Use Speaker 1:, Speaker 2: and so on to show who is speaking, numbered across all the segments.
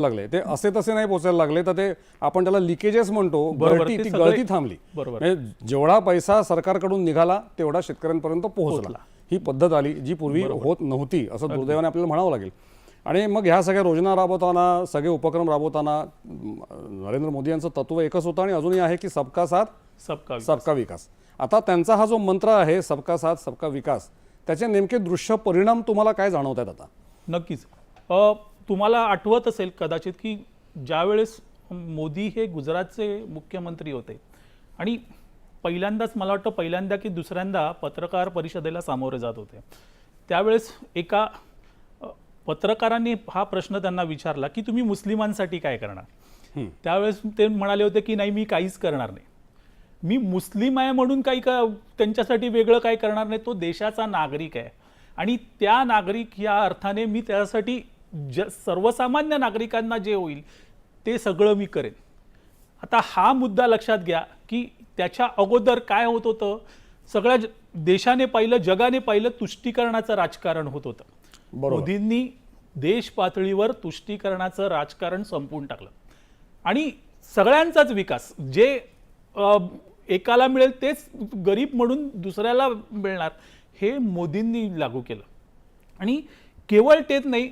Speaker 1: लागले ते असे तसे नाही पोचायला लागले, तर ते आपण त्याला लिकेजेस म्हणतो, ती गळती थांबली. म्हणजे जेवढा पैसा सरकारकडून निघाला तेवढा शेतकऱ्यांपर्यंत पोहोचला. ही पद्धत आली जी पूर्वी होत नव्हती असं दुर्दैवाने आपल्याला म्हणावं लागेल. आणि मग ह्या सगळ्या योजना राबवताना, सगळे उपक्रम राबवताना नरेंद्र मोदी यांचं तत्व एकच होतं आणि अजूनही आहे की सबका साथ सबका विकास. आता त्यांचा हा जो मंत्र आहे सबका साथ सबका विकास, त्याचे नेमके दृश्य परिणाम तुम्हाला काय जाणवत आहेत आता?
Speaker 2: नक्कीच. तुम्हाला आठवत असेल कदाचित की ज्यावेळेस मोदी हे गुजरातचे मुख्यमंत्री होते आणि पहिल्यांदाच, मला वाटतं पहिल्यांदा की दुसऱ्यांदा पत्रकार परिषदेला सामोरे जात होते, त्यावेळेस एका पत्रकारांनी हा प्रश्न त्यांना विचारला की तुम्ही मुस्लिमांसाठी काय करणार. त्यावेळेस ते म्हणाले होते की नाही, मी काहीच करणार नाही, मी मुस्लिम आहे म्हणून काही त्यांच्यासाठी वेगळं काय करणार नाही, तो देशाचा नागरिक आहे आणि त्या नागरिक या अर्थाने मी त्यासाठी सर्वसामान्य नागरिकांना जे होईल ते सगळं मी करेन. आता हा मुद्दा लक्षात घ्या की त्याच्या अगोदर काय होत होतं, सगळ्या देशाने पाहिलं, जगाने पाहिलं, तुष्टीकरणाचं राजकारण होत होतं. मोदींनी देश पातळीवर तुष्टीकरणाचं राजकारण संपवून टाकलं आणि सगळ्यांचाच विकास, जे एकाला मिळेल तेच गरीब म्हणून दुसऱ्याला मिळणार, हे मोदींनी लागू केलं. आणि केवळ तेच नाही,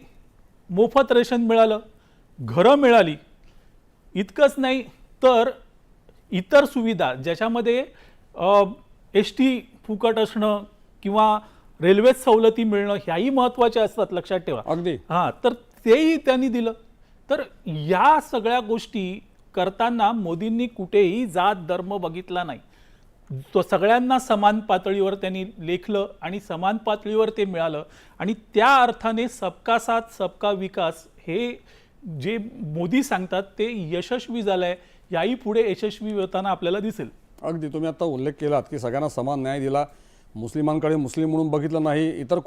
Speaker 2: मोफत रेशन मिळालं, घरं मिळाली, इतकंच नाही तर इतर सुविधा ज्याच्यामध्ये ST फुकट असणं किंवा रेल्वे सवलती मिळणं ह्याही महत्त्वाच्या असतात, लक्षात ठेवा.
Speaker 1: अगदी.
Speaker 2: तर तेही त्यांनी दिलं. तर या सगळ्या गोष्टी करताना मोदींनी कुठेही जात धर्म बघितला नाही, तो सगळ्यांना समान पातळीवर त्यांनी लेखलं आणि समान पातळीवर ते मिळालं. आणि त्या अर्थाने सबका साथ सबका विकास हे जे मोदी सांगतात ते यशस्वी झालंय, याही पुढे यशस्वी होताना आपल्याला दिसेल.
Speaker 1: अगदी. तुम्ही आता उल्लेख केलात की सगळ्यांना समान न्याय दिला, मुस्लिमांकडे मुस्लिम म्हणून बघितलं नाही, इतर